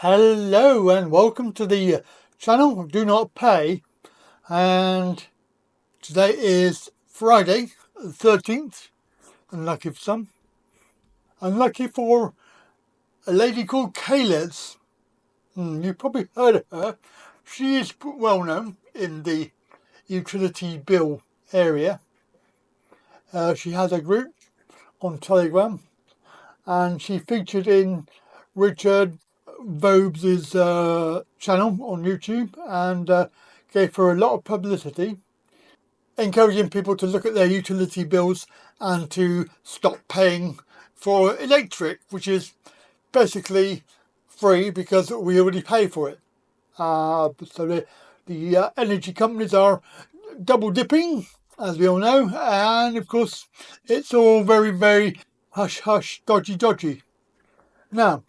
Hello and welcome to the channel Do Not Pay, and today is Friday the 13th, unlucky for some, unlucky for a lady called Kayles. You've probably heard of her. She is well known in the utility bill area. She has a group on Telegram and she featured in Richard Vobes' channel on YouTube and gave her a lot of publicity, encouraging people to look at their utility bills and to stop paying for electric, which is basically free because we already pay for it. So the energy companies are double dipping, as we all know, and of course it's all very, very hush hush, dodgy dodgy. Now,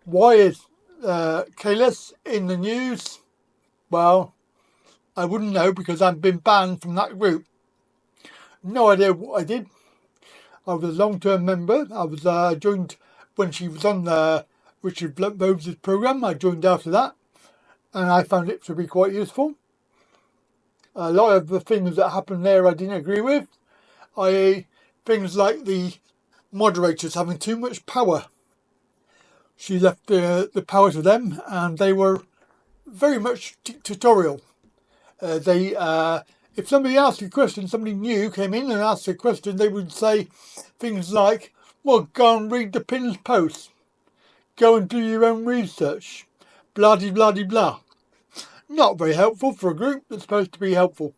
why is Kayles in the news? Well, I wouldn't know because I've been banned from that group. No idea what I did. I was a long-term member. I was joined when she was on the Richard Vobes' program. I joined after that, and I found it to be quite useful. A lot of the things that happened there I didn't agree with, i.e. things like the moderators having too much power. She left the power to them, and they were very much dictatorial. If somebody asked a question, somebody new came in and asked a question, they would say things like, well, go and read the Pin's post, go and do your own research, blah de blah de blah. Not very helpful for a group that's supposed to be helpful,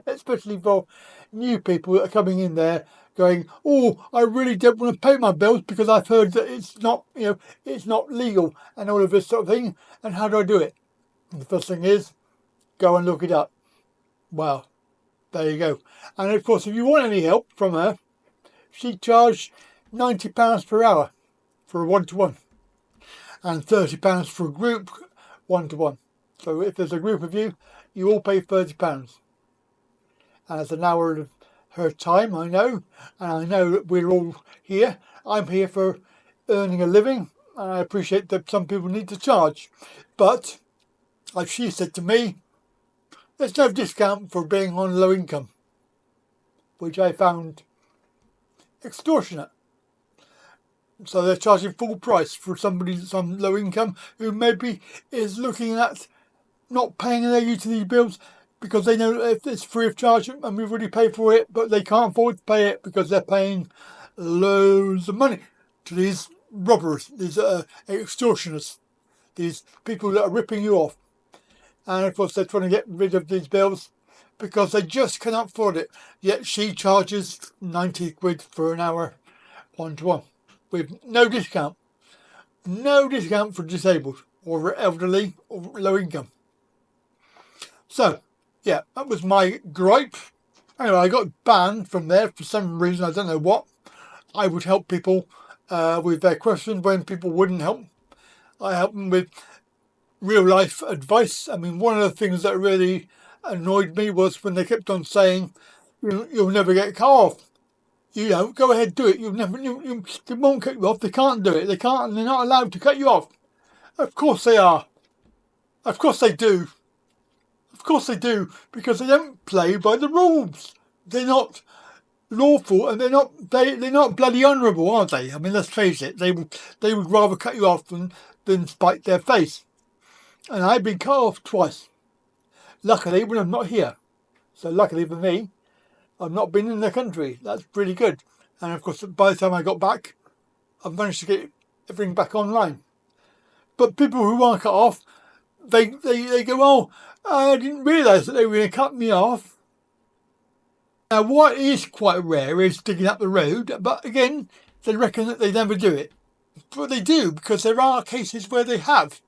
especially for new people that are coming in there going, oh, I really don't want to pay my bills because I've heard that it's not, it's not legal and all of this sort of thing, and how do I do it? And the first thing is, go and look it up. Well, there you go. And of course, if you want any help from her, she charged £90 per hour for a one-to-one and £30 for a group one-to-one. So if there's a group of you, you all pay £30. And it's an hour of her time, I know. And I know that we're all here. I'm here for earning a living. And I appreciate that some people need to charge. But, like she said to me, there's no discount for being on low income, which I found extortionate. So they're charging full price for somebody that's on low income who maybe is looking at not paying their utility bills because they know if it's free of charge and we've already paid for it, but they can't afford to pay it because they're paying loads of money to these robbers, these extortioners, these people that are ripping you off. And of course they're trying to get rid of these bills because they just cannot afford it. Yet she charges 90 quid for an hour one-to-one with no discount. No discount for disabled or elderly or low income. So, yeah, that was my gripe. Anyway, I got banned from there for some reason, I don't know what. I would help people with their questions when people wouldn't help. I help them with real life advice. I mean, one of the things that really annoyed me was when they kept on saying, you'll never get cut off. Go ahead, do it. They won't cut you off. They can't do it. They can't. They're not allowed to cut you off. Of course they are. Of course they do. Of course they do, because they don't play by the rules. They're not lawful, and they're not bloody honourable, are they? I mean, let's face it. They would rather cut you off than spite their face. And I've been cut off twice. Luckily, when I'm not here. So luckily for me, I've not been in the country. That's pretty good. And of course, by the time I got back, I've managed to get everything back online. But people who are cut off, they go, oh, I didn't realise that they were going to cut me off. Now, what is quite rare is digging up the road, but again, they reckon that they never do it. But they do, because there are cases where they have.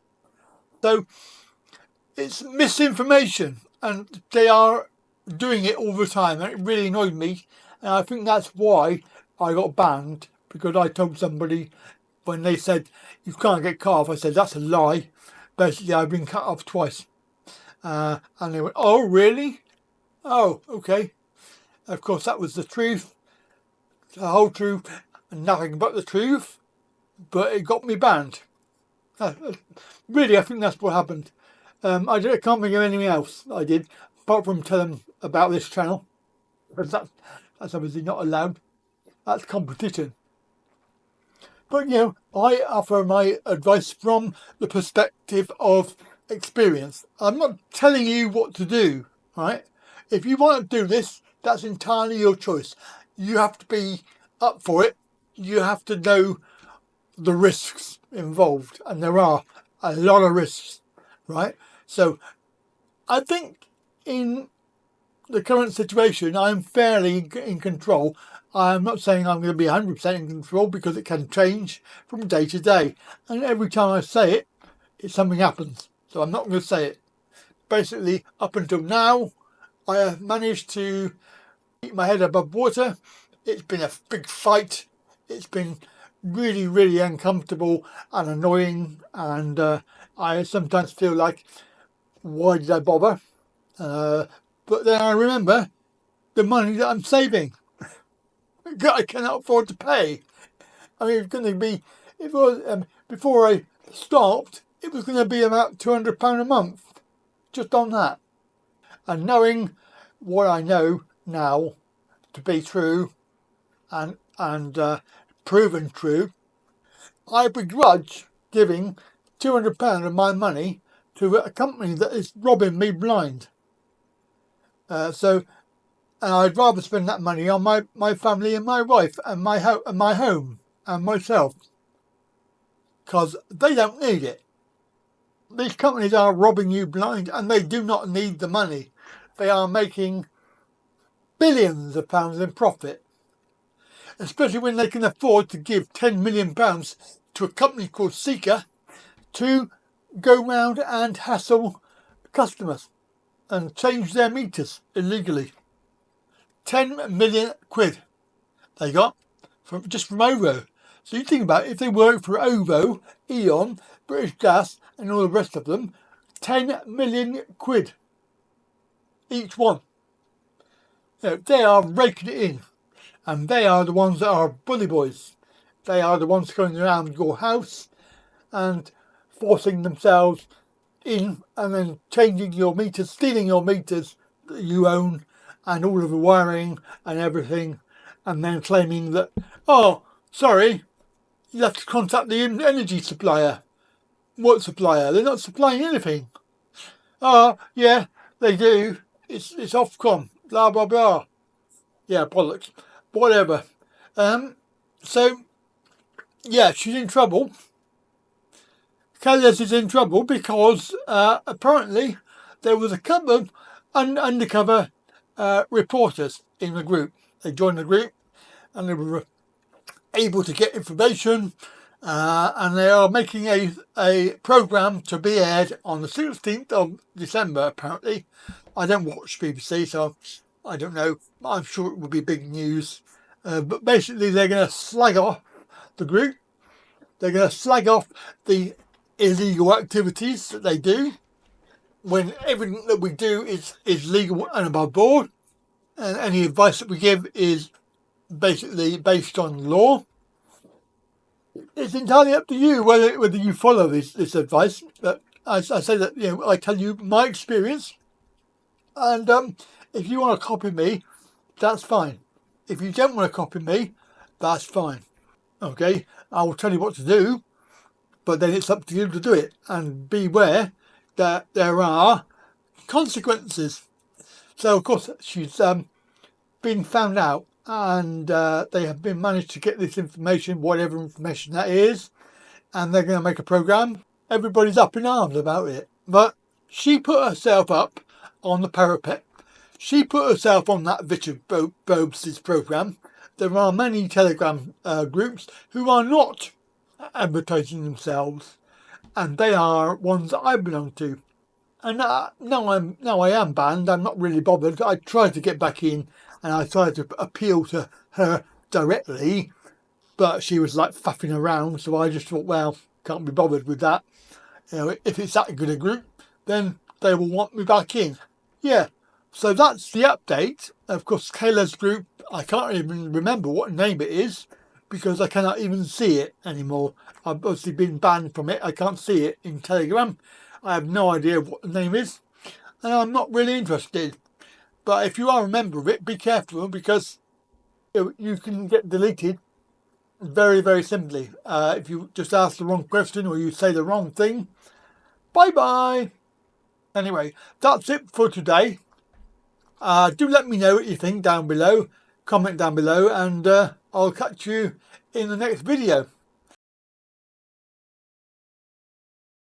So, it's misinformation, and they are doing it all the time, and it really annoyed me. And I think that's why I got banned, because I told somebody when they said, you can't get cut off, I said, that's a lie. Basically, I've been cut off twice. And they went, oh, really? Oh, okay. Of course, that was the truth, the whole truth, and nothing but the truth, but it got me banned. Really, I think that's what happened. I can't think of anything else I did apart from tell them about this channel, because that's obviously not allowed. That's competition. But I offer my advice from the perspective of experience. I'm not telling you what to do, right? If you want to do this, that's entirely your choice. You have to be up for it. You have to know the risks involved, and there are a lot of risks, right? So I think in the current situation, I'm fairly in control. I'm not saying I'm going to be 100% in control, because it can change from day to day. And every time I say it, something happens. So I'm not going to say it. Basically, up until now, I have managed to keep my head above water. It's been a big fight. It's been really, really uncomfortable and annoying. And I sometimes feel like, why did I bother? But then I remember the money that I'm saving. I cannot afford to pay. I mean, it's going to be, if it was, before I stopped, it was going to be about £200 a month, just on that. And knowing what I know now to be true and proven true, I begrudge giving £200 of my money to a company that is robbing me blind. And I'd rather spend that money on my family and my wife and my home and myself, because they don't need it. These companies are robbing you blind, and they do not need the money. They are making billions of pounds in profit, especially when they can afford to give £10 million to a company called Seeker to go round and hassle customers and change their meters illegally. 10 million quid they got from OVO. So you think about it, if they work for OVO, E.ON, British Gas and all the rest of them, 10 million quid each one. They are raking it in, and they are the ones that are bully boys. They are the ones going around your house and forcing themselves in, and then changing your meters, stealing your meters that you own and all of the wiring and everything, and then claiming that, oh, sorry, you have to contact the energy supplier. What supplier? They're not supplying anything. Oh, yeah, they do. It's Ofcom. Blah, blah, blah. Yeah, bollocks. Whatever. So, yeah, she's in trouble. Kayles is in trouble because apparently there was a couple of undercover reporters in the group. They joined the group and they were able to get information, and they are making a programme to be aired on the 16th of December, apparently. I don't watch BBC, so I don't know. I'm sure it will be big news. But basically they're going to slag off the group. They're going to slag off the illegal activities that they do, when everything that we do is legal and above board, and any advice that we give is basically based on law. It's entirely up to you whether you follow this advice. But I say that I tell you my experience, and if you want to copy me, that's fine. If you don't want to copy me, that's fine. Okay, I will tell you what to do, but then it's up to you to do it, and beware that there are consequences. So of course she's been found out, and they have been managed to get this information, whatever information that is, and they're going to make a programme. Everybody's up in arms about it, but she put herself up on the parapet. She put herself on that Richard Bobes' programme. There are many Telegram groups who are not advertising themselves, and they are ones that I belong to. And now I am banned. I'm not really bothered. I tried to get back in, and I tried to appeal to her directly, but she was like faffing around. So I just thought, well, can't be bothered with that. If it's that good a group, then they will want me back in. Yeah. So that's the update. Of course, Kayles Group, I can't even remember what name it is. because I cannot even see it anymore. I've obviously been banned from it. I can't see it in Telegram. I have no idea what the name is, and I'm not really interested. But if you are a member of it, be careful, because you can get deleted very, very simply. If you just ask the wrong question or you say the wrong thing, bye bye. Anyway, that's it for today. Do let me know what you think down below. Comment down below, and I'll catch you in the next video.